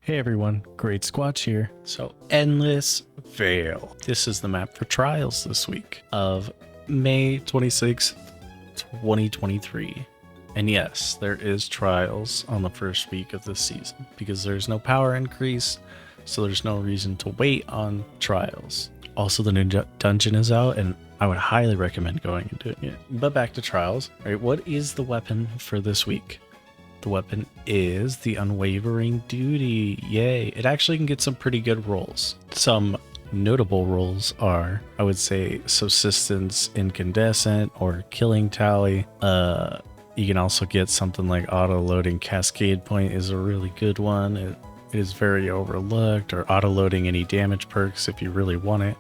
Hey everyone, Great Squatch here. So, Endless Vale. This is the map for trials this week of May 26th, 2023. And yes, there is trials on the first week of this season because there's no power increase, so there's no reason to wait on trials. Also, the new dungeon is out, and I would highly recommend going and doing it. But back to trials. All right, what is the weapon for this week? The weapon is the Unwavering Duty. Yay. It actually can get some pretty good rolls. Some notable rolls are, I would say, Subsistence Incandescent or Killing Tally. You can also get something like Auto-Loading Cascade Point is a really good one. It is very overlooked, or auto-loading any damage perks if you really want it.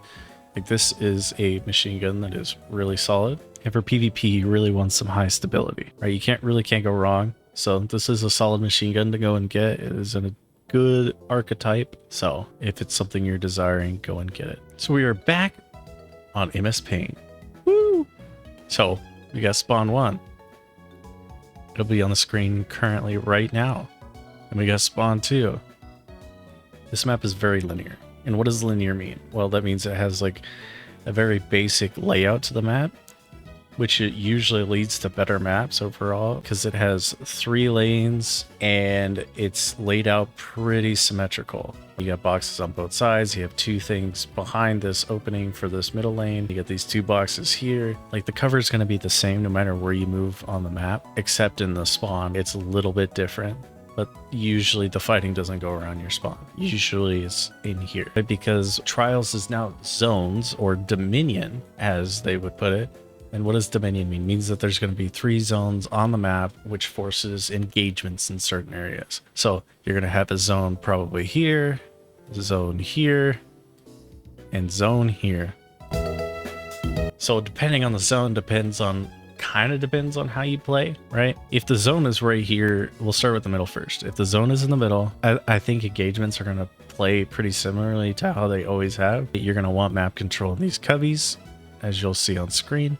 Like, this is a machine gun that is really solid. And for PvP, you really want some high stability, right? You can't go wrong. So this is a solid machine gun to go and get. It is in a good archetype. So if it's something you're desiring, go and get it. So we are back on MS Paint. Woo! So we got spawn 1. It'll be on the screen currently right now. And we got spawn 2. This map is very linear. And what does linear mean? Well, that means it has like a very basic layout to the map, which it usually leads to better maps overall because it has 3 lanes and it's laid out pretty symmetrical. You got boxes on both sides. You have 2 things behind this opening for this middle lane. You got these 2 boxes here. Like, the cover is going to be the same no matter where you move on the map, except in the spawn. It's a little bit different. But usually the fighting doesn't go around your spawn. Usually it's in here. Because Trials is now zones, or Dominion, as they would put it. And what does Dominion mean? It means that there's going to be 3 zones on the map, which forces engagements in certain areas. So you're going to have a zone probably here, zone here, and zone here. So depending on the zone kind of depends on how you play, right? If the zone is right here, we'll start with the middle first. If the zone is in the middle, I think engagements are going to play pretty similarly to how they always have. You're going to want map control in these cubbies, as you'll see on screen.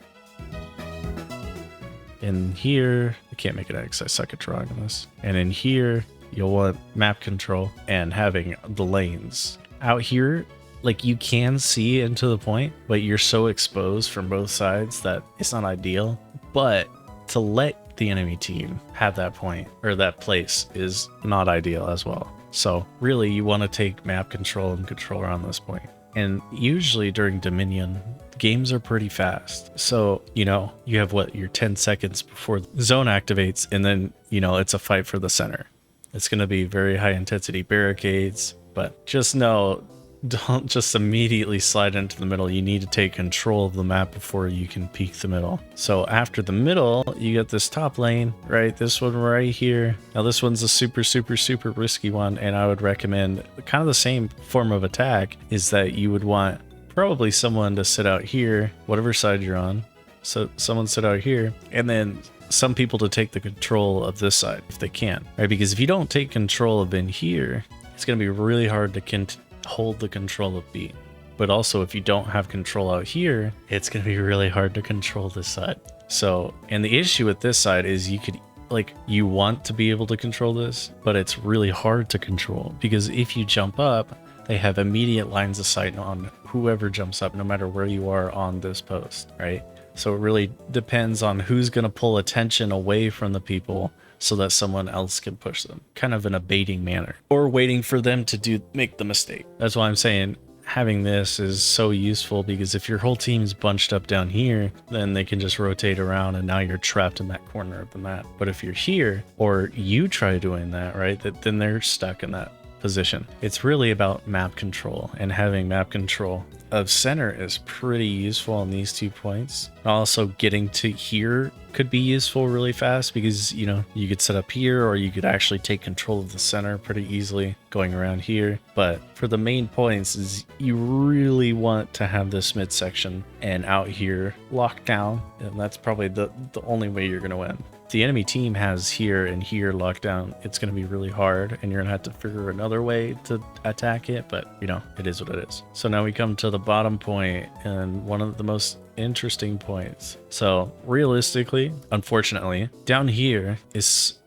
In here, I can't make it out because I suck at drawing on this. And in here, you'll want map control and having the lanes. Out here, like, you can see into the point, but you're so exposed from both sides that it's not ideal. But to let the enemy team have that point, or that place, is not ideal as well. So really, you want to take map control and control around this point. And usually during Dominion, games are pretty fast. So, you have your 10 seconds before the zone activates, and then, it's a fight for the center. It's going to be very high intensity barricades, but just know, don't just immediately slide into the middle. You need to take control of the map before you can peek the middle. So after the middle, you got this top lane, right? This one right here. Now this one's a super, super, super risky one, and I would recommend kind of the same form of attack is that you would want probably someone to sit out here, whatever side you're on. So someone sit out here, and then some people to take the control of this side if they can, right? Because if you don't take control of in here, it's going to be really hard to hold the control of B. But also, if you don't have control out here, it's going to be really hard to control this side. So, and the issue with this side is you want to be able to control this, but it's really hard to control because if you jump up, they have immediate lines of sight on whoever jumps up, no matter where you are on this post, right? So it really depends on who's going to pull attention away from the people so that someone else can push them, kind of in a baiting manner, or waiting for them to make the mistake. That's why I'm saying having this is so useful, because if your whole team's bunched up down here, then they can just rotate around and now you're trapped in that corner of the map. But if you're here, or you try doing that, right, then they're stuck in that position. It's really about map control, and having map control of center is pretty useful on these 2 points. Also, getting to here could be useful really fast because, you could set up here, or you could actually take control of the center pretty easily going around here. But for the main points is you really want to have this midsection and out here locked down, and that's probably the only way you're going to win. If the enemy team has here and here locked down, it's going to be really hard, and you're going to have to figure another way to attack it, but it is what it is. So now we come to the bottom point, and one of the most interesting points. So realistically, unfortunately, down here is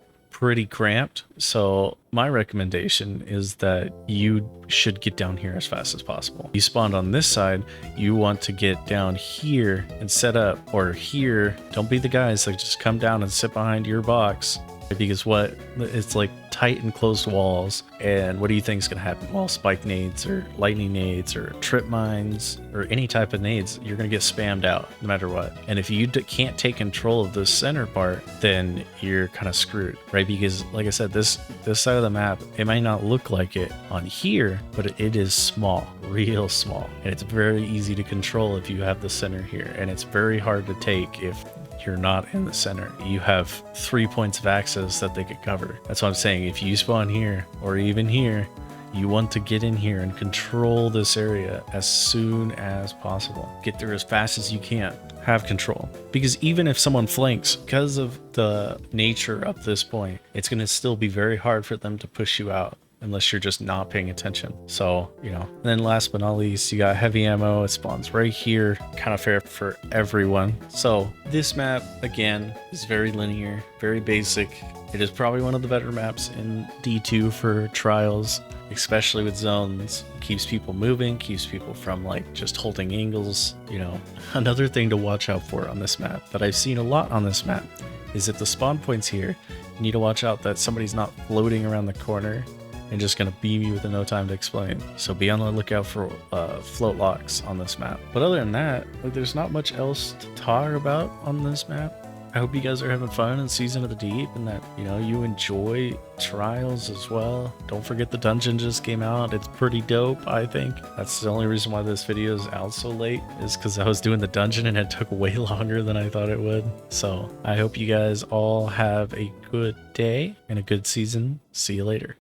pretty cramped. So my recommendation is that you should get down here as fast as possible. You spawned on this side, you want to get down here and set up, or here. Don't be the guys that just come down and sit behind your box, because what it's like tight and closed walls, and what do you think is going to happen? Well, spike nades or lightning nades or trip mines or any type of nades, you're going to get spammed out no matter what. And if you can't take control of the center part, then you're kind of screwed, right? Because like I said, this side of the map, it might not look like it on here, but it is small, real small, and it's very easy to control if you have the center here, and it's very hard to take if you're not in the center. You have 3 points of access that they could cover. That's what I'm saying. If you spawn here or even here, you want to get in here and control this area as soon as possible. Get there as fast as you can. Have control. Because even if someone flanks, because of the nature of this point, it's going to still be very hard for them to push you out unless you're just not paying attention. So, you know, and then last but not least, you got heavy ammo. It spawns right here, kind of fair for everyone. So this map, again, is very linear, very basic. It is probably one of the better maps in D2 for trials, especially with zones. Keeps people moving, keeps people from like just holding angles. You know, another thing to watch out for on this map that I've seen a lot on this map is if the spawn point's here, you need to watch out that somebody's not floating around the corner and just gonna beam you with no time to explain. So be on the lookout for float locks on this map. But other than that, like, there's not much else to talk about on this map. I hope you guys are having fun in Season of the Deep, and that, you know, you enjoy trials as well. Don't forget the dungeon just came out. It's pretty dope, I think. That's the only reason why this video is out so late, is because I was doing the dungeon and it took way longer than I thought it would. So I hope you guys all have a good day and a good season. See you later.